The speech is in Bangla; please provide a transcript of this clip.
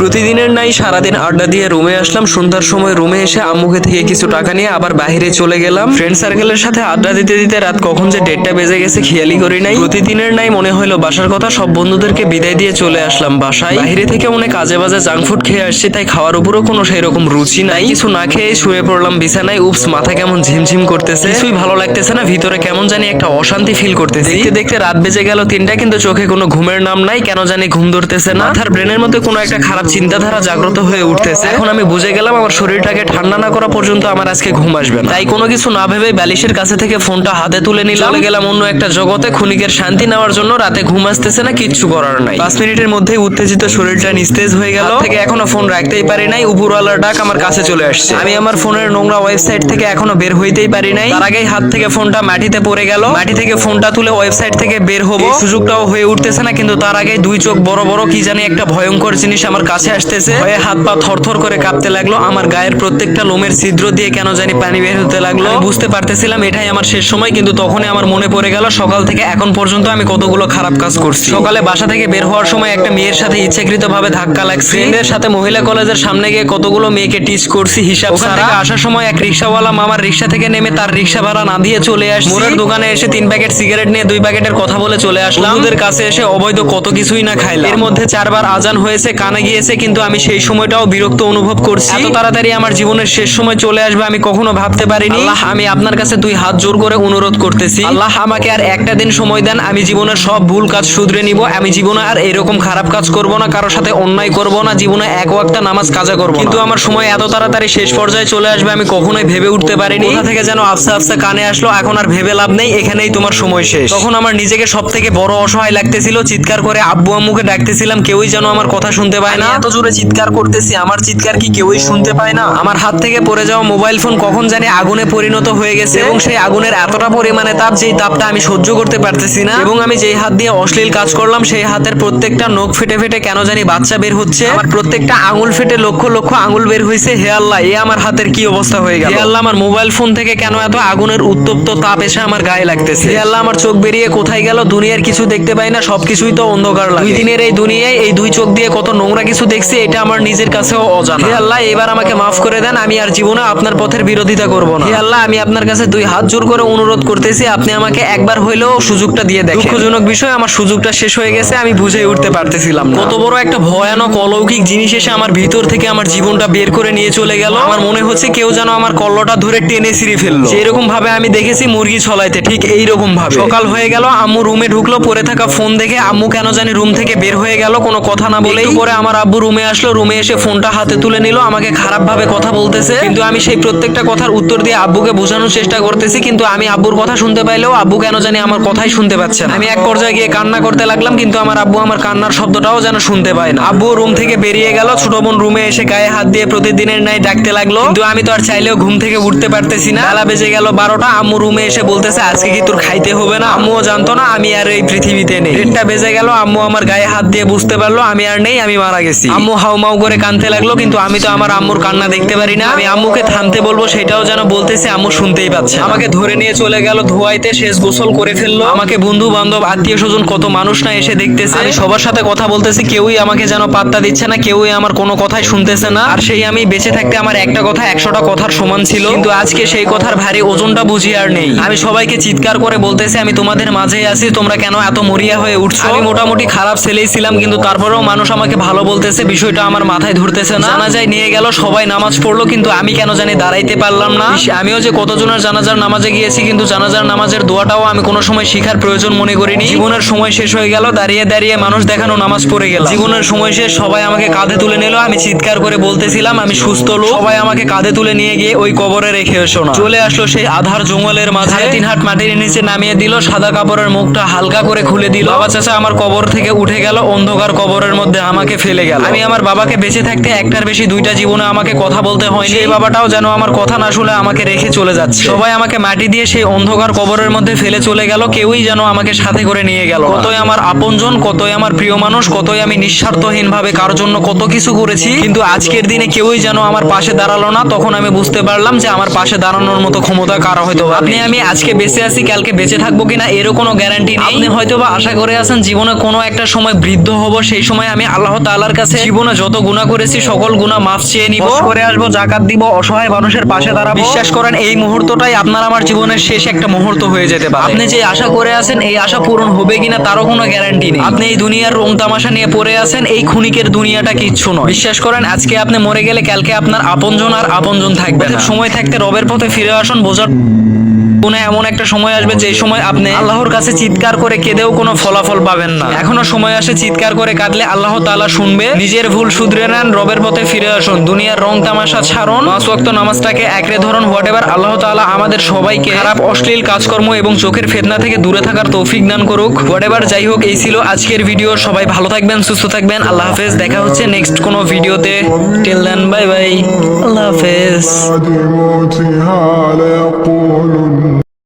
প্রতিদিনের নাই সারাদিন আড্ডা দিয়ে রুমে আসলাম। সন্ধ্যার সময় রুমে এসে আম্মুকে থেকে কিছু টাকা নিয়ে আবার বাইরে চলে গেলাম। ফ্রেন্ড সার্কেলের সাথে আড্ডা দিতে দিতে রাত কখন যে 1:30টা বেজে গেছে খেয়ালই করি নাই। প্রতিদিনের নাই মনে হলো বাসার কথা, সব বন্ধুদেরকে বিদায় দিয়ে চলে আসলাম বাসায়। বাইরে থেকে অনেক আজে বাজে জাঙ্ক ফুড খেয়ে আসছি, তাই খাওয়ার উপরও কোনো সেই রকম রুচি নাই। কিছু না খেয়ে শুয়ে পড়লাম বিছানায়। উপস, মাথা কেমন ঝিমঝিম করতেছে, কিছুই ভালো লাগতেছে না, ভিতরে কেমন জানি একটা অশান্তি ফিল করতেছি। দেখতে দেখতে রাত বেজে গেল 3টা, কিন্তু চোখে কোনো ঘুমের নাম নাই। কেন জানি ঘুম ধরতেছে না, মাথার ব্রেনের মধ্যে কোনো একটা খারাপ চিন্তাধারা জাগ্রত হয়ে উঠতেছে। এখন আমি বুঝে গেলাম আমার শরীরটাকে ঠান্ডা না করা পর্যন্ত আমার আজকে ঘুম আসবে না। তাই কোনো কিছু না ভেবে বালিশের কাছে থেকে ফোনটা হাতে তুলে নিলাম। চলে গেলাম অন্য একটা জগতে ক্ষণিকের শান্তি নেওয়ার জন্য। রাতে ঘুম আসতেছে না, কিচ্ছু করার নাই। 5 মিনিটের মধ্যেই উত্তেজিত শরীরটা নিস্তেজ হয়ে গেল। থেকে এখনো ফোন রাখতেই পারি নাই। উপরওয়ালার ডাক আমার কাছে চলে আসছে। আমি আমার ফোনের নোংরা ওয়েবসাইট থেকে এখনো বের হইতেই পারি নাই। তার আগেই হাত থেকে ফোনটা মাটিতে পড়ে গেল। মাটি থেকে ফোনটা তুলে ওয়েবসাইট থেকে বের হবো, সুযোগটাও হয়ে উঠতেছে না। কিন্তু তার আগেই 2 চোখ বড় বড় কি জানি একটা ভয়ঙ্কর জিনিস আমার কাছে আসতেছে। ভয়ে হাত পা থরথর করে কাঁপতে লাগলো। আমার গায়ের প্রত্যেকটা লোমের ছিদ্র দিয়ে কেন জানি পানি বের হতে লাগলো। আমি বুঝতে পারতেছিলাম এটাই আমার শেষ সময়। কিন্তু তখনই আমার মনে পড়ে গেল সকাল থেকে এখন পর্যন্ত আমি কতগুলো খারাপ কাজ করছি। সকালে বাসা থেকে বের হওয়ার সময় একটা মেয়ের সাথে ইচ্ছাকৃতভাবে ধাক্কা লাগছে। ফ্রেন্ডের সাথে মহিলা কলেজের সামনে গিয়ে কতগুলো মেয়েকে টিচ করছি হিসাব ছাড়া। আসার সময় এক রিকশাওয়ালা মামার রিকশা থেকে নেমে তার রিকশা ভাড়া না দিয়ে চলে আসছি। মোড়ের দোকানে এসে 3 প্যাকেট সিগারেট নিয়ে 2 প্যাকেটের কথা বলে চলে আসলাম। ওদের কাছে এসে অবৈধ কত কিছুই না খাইলাম। এর মধ্যে 4 বার আজান হয়েছে, কানে গিয়েছে, কিন্তু আমি সেই সময়টাও বিরক্ত অনুভব করছি। এত তাড়াতাড়ি আমার জীবনের শেষ সময় চলে আসবে আমি কখনো ভাবতে পারিনি। আল্লাহ, আমি আপনার কাছে 2 হাত জোর করে অনুরোধ করতেছি, আল্লাহ আমাকে আর একটা দিন সময় দেন। আমি জীবনের সব ভুল কাজ শুধরে নিব। আমি জীবনে আর এরকম খারাপ কাজ করব না, কারোর সাথে অন্যায় করব না, জীবনে 1 ওয়াক্ত নামাজ কাজা করব। কিন্তু আমার সময় এত তাড়াতাড়ি শেষ পর্যায়ে চলে আসবে আমি কখনোই ভেবে উঠতে পারিনি। কোথা থেকে যেন আফসা আফসা কানে আসলো, এখন আর ভেবে লাভ নেই, এখানেই তোমার সময় শেষ। তখন আমার নিজেকে সব থেকে বড় অসহায় লাগতেছিল। চিৎকার করে আব্বু আম্মুকে ডাকতেছিলাম, কেউই যেন আমার কথা শুনতে পায় না। এত জোরে চিৎকার করতেছি, আমার চিৎকার কি কেউই শুনতে পায় না? আমার হাত থেকে পড়ে যাওয়া মোবাইল ফোন কখন জানি আগুনে পরিণত হয়ে গেছে, এবং সেই আগুনের এতটা পরিমাণে তাপ, যেই তাপটা আমি সহ্য করতে পারতেছি না। এবং আমি যেই হাত দিয়ে অশ্লীল কাজ করলাম সেই হাতের প্রত্যেকটা নখ ফেটে ফেটে কেন জানি বাচ্চা বের হচ্ছে। আমার প্রত্যেকটা আঙুল ফেটে লক্ষ লক্ষ আঙুল বের হয়েছে। হে আল্লাহ, এ আমার হাতের কি অবস্থা হয়ে গেল। হে আল্লাহ, আমার মোবাইল ফোন থেকে কেন এত আগুনের উত্তপ্ত তাপ এসে আমার গায়ে লাগতেছে। হে আল্লাহ, আমার চোখ বেরিয়ে কোথায় গেল? দুনিয়ার কিছু দেখতে পাই না, সবকিছুই তো অন্ধকার লাগে। 2 দিনের এই দুনিয়ায় এই 2 চোখ দিয়ে কত নোংরা কিছু দেখছি, এটা আমার নিজের কাছেও অজানা। হে আল্লাহ, এবার আমাকে মাফ করে দেন। আমি আর জীবনে আপনার পথের বিরোধিতা করব না। হে আল্লাহ, আমি আপনার কাছে 2 হাত জোর করে অনুরোধ করতেছি, আপনি আমাকে একবার হইলেও সুযোগটা দিয়ে দেখেন। দুঃখজনক বিষয়, আমার সুযোগটা শেষ হয়ে গেছে। আমি বুঝে উঠতে পারতেছিলাম না কত বড় একটা ভয়ানক অলৌকিক জিনিস এসে আমার ভিতর থেকে আমার জীবনটা বের করে নিয়ে চলে গেল। আমার মনে হচ্ছে কেউ যেন আমার কল্লটা ধরে টেনে ছিঁড়ে ফেললো। যেরকম ভাবে আমি দেখেছি মুরগি ছলাইতে, ঠিক এইরকম ভাবে। সকাল হয়ে গেল, আম্মু রুমে ঢুকলো। পরে থাকা ফোন দেখে আম্মু কেন জানি রুম থেকে বের হয়ে গেল কোনো কথা না বলেই। পরে আমার আব্বু রুমে আসলো, রুমে এসে ফোনটা হাতে তুলে নিল, আমাকে খারাপ ভাবে কথা বলতেছে। কিন্তু আমি সেই প্রত্যেকটা কথার উত্তর দিয়ে আব্বুকে বোঝানোর চেষ্টা করতেছি, কিন্তু আমি আব্বুর কথা শুনতে পাইলেও আব্বু কেন জানি আমার কথাই শুনতে পাচ্ছে না। আমি এক পর্যায়ে গিয়ে কান্না করতে লাগলাম, কিন্তু আমার আব্বু আমার কান্নার শব্দটাও যেন শুনতে পায় না। আব্বু রুম থেকে বেরিয়ে গেল। ছোট বোন রুমে এসে গায়ে হাত দিয়ে প্রতিদিনের নাই ডাকতে লাগলো, কিন্তু আমি তো আর চাইলেও ঘুম থেকে উঠতে পারতেছি না। বেলা বেজে গেল 12টা। আম্মু রুমে এসে বলতেছে, আজকে কি তোর খাইতে হবে না? আম্মুও জানতো না আমি আর এই পৃথিবীতে নেই। 1টা বেজে গেল। আম্মু আমার গায়ে হাত দিয়ে বুঝতে পারলো আমি আর নেই, আমি মারা গেছি। আম্মু হাউমাউ করে কাঁদতে লাগলো, কিন্তু আমি তো আমার আম্মুর কান্না দেখতে পারি না। আমি আম্মুকে থামতে বলবো, সেটাও যেন বলতেছে, আম্মু শুনতেই পাচ্ছে। আমাকে ধরে নিয়ে চলে গেল ধোয়াইতে, শেষ গোসল করে ফেললো। আমাকে বন্ধু বান্ধব আত্মীয় স্বজন কত মানুষ না এসে দেখতেছে। আমি সবার সাথে কথা বলতেছি, কেউই আমাকে যেন পাত্তা দিচ্ছে না, কেউই আমার কোনো কথাই শুনতেছে না। আর সেই আমি বেঁচে থাকতে আমার একটা কথা 100টা কথার সমান ছিল, কিন্তু আজকে সেই কথার ভারী ওজনটা বুঝি আর নেই। আমি সবাইকে চিৎকার করে বলতেছি, আমি তোমাদের মাঝেই আছি, তোমরা কেন এত মরিয়া হয়ে উঠছো? আমি মোটামুটি খারাপ ছেলেই ছিলাম, কিন্তু তারপরেও মানুষ আমাকে ভালো বলতেছে, বিষয়টা আমার মাথায় ধরতেছে না। জানাজায় নিয়ে গেল, সবাই নামাজ পড়লো, কিন্তু আমি কেন জানি দাঁড়াইতে পারলাম না। আমিও যে কতজনের জানাজার নামাজে গিয়েছি, কিন্তু জানাজার নামাজের দোয়াটাও আমি কোনো সময় শিখার প্রয়োজন মনে করিনি। জীবনের সময় শেষ হয়ে গেল, দাঁড়িয়ে দাঁড়িয়ে মানুষ দেখানো নামাজ পড়ে গেল। জীবনের সময় শেষ, সবাই আমাকে কাঁধে তুলে নিল। আমি চিৎকার করে বলতেছিলাম আমি সুস্থ লোক। সবাই আমাকে কাঁধে তুলে নিয়ে গিয়ে ওই কবরে রেখে এসো না। চলে আসলো সেই আধার জঙ্গলের মাঝে। 3.5 হাত মাটির নিচে নামিয়ে দিল, সাদা কাপড়ের মুখটা হালকা করে খুলে দিল। বাবা চাচা আমার কবর থেকে উঠে গেল, অন্ধকার কবরের মধ্যে আমাকে ফেলে গেল। আমি আমার বাবাকে বেঁচে থাকতে একটার বেশি 2টা জীবনে আমাকে কথা বলতে হয়নি। সেই বাবাটাও যেন আমার কথা না শুনে আমাকে রেখে চলে যাচ্ছে। সবাই আমাকে মাটি দিয়ে সেই অন্ধকার কবরের মধ্যে ফেলে চলে গেল, কেউই যেন আমাকে সাথে করে নিয়ে গেল। কতই আমার আপনজন, কতই আমার প্রিয় মানুষ, কতই আমি নিঃস্বার্থহীন ভাবে কারোর জন্য কত কিছু করেছি, কিন্তু আজকের দিনে কেউই যেন আমার পাশে দাঁড়ালো না। তখন আমি বুঝতে পারলাম যে আমার পাশে দাঁড়ানোর মতো ক্ষমতা কারো হয়তো আপনি আমি আজকে বেঁচে আছি, কালকে বেঁচে থাকবো কিনা এরও কোনো গ্যারান্টি নেই। আপনি হয়তো বা আশা করে আছেন জীবনে কোনো একটা সময় বৃদ্ধ হব, সেই সময় আমি আল্লাহ তাআলার কাছে জীবনে যত গুনাহ করেছি সকল গুনাহ মাফ চেয়ে নিব, হজ করে আসবো, যাকাত দিব, অসহায় মানুষের পাশে দাঁড়াবো। বিশ্বাস করেন এই মুহূর্তটাই আপনার আমার জীবনের শেষ একটা মুহূর্ত হয়ে যেতে পারে। আপনি যে আশা করে আছেন এই আশা পূরণ হবে কিনা তারও কোনো গ্যারান্টি নেই। আপনি এই দুনিয়ার রং তামাশা নিয়ে পড়ে আছেন, এই ক্ষণিকের দুনিয়াটা কিচ্ছু নয়। বিশ্বাস করেন আজকে আপনি মরে গেলে কালকে আপনার আপনজন আর আপনজন থাকবে না। সময় থাকতে রবের পথে ফিরে আসুন। বোঝার কোন এমন একটা সময় আসবে যে সময় আপনি আল্লাহর কাছে চিৎকার করে কেঁদেও কোনো ফলাফল পাবেন না। এখনো সময় আসে, চিৎকার করে কাঁদলে আল্লাহ তাআলা শুনবে। নিজের ভুল শুধরে নেন, রবের পথে ফিরে আসুন, দুনিয়ার রং তামাশা ছাড়ুন, 5 ওয়াক্ত নামাজটাকে একরে ধরুন। হোয়াটএভার, আল্লাহ তাআলা আমাদের সবাইকে খারাপ অশ্লীল কাজকর্ম এবং চোখের ফিতনা থেকে দূরে থাকার তৌফিক দান করুক। হোয়াটএভার, যাই হোক, এই ছিল আজকের ভিডিও। সবাই ভালো থাকবেন, সুস্থ থাকবেন। আল্লাহ হাফেজ, দেখা হচ্ছে নেক্সট কোনো ভিডিওতে। টিল দেন, বাই বাই, আল্লাহ হাফেজ। بعد موتها ليقولن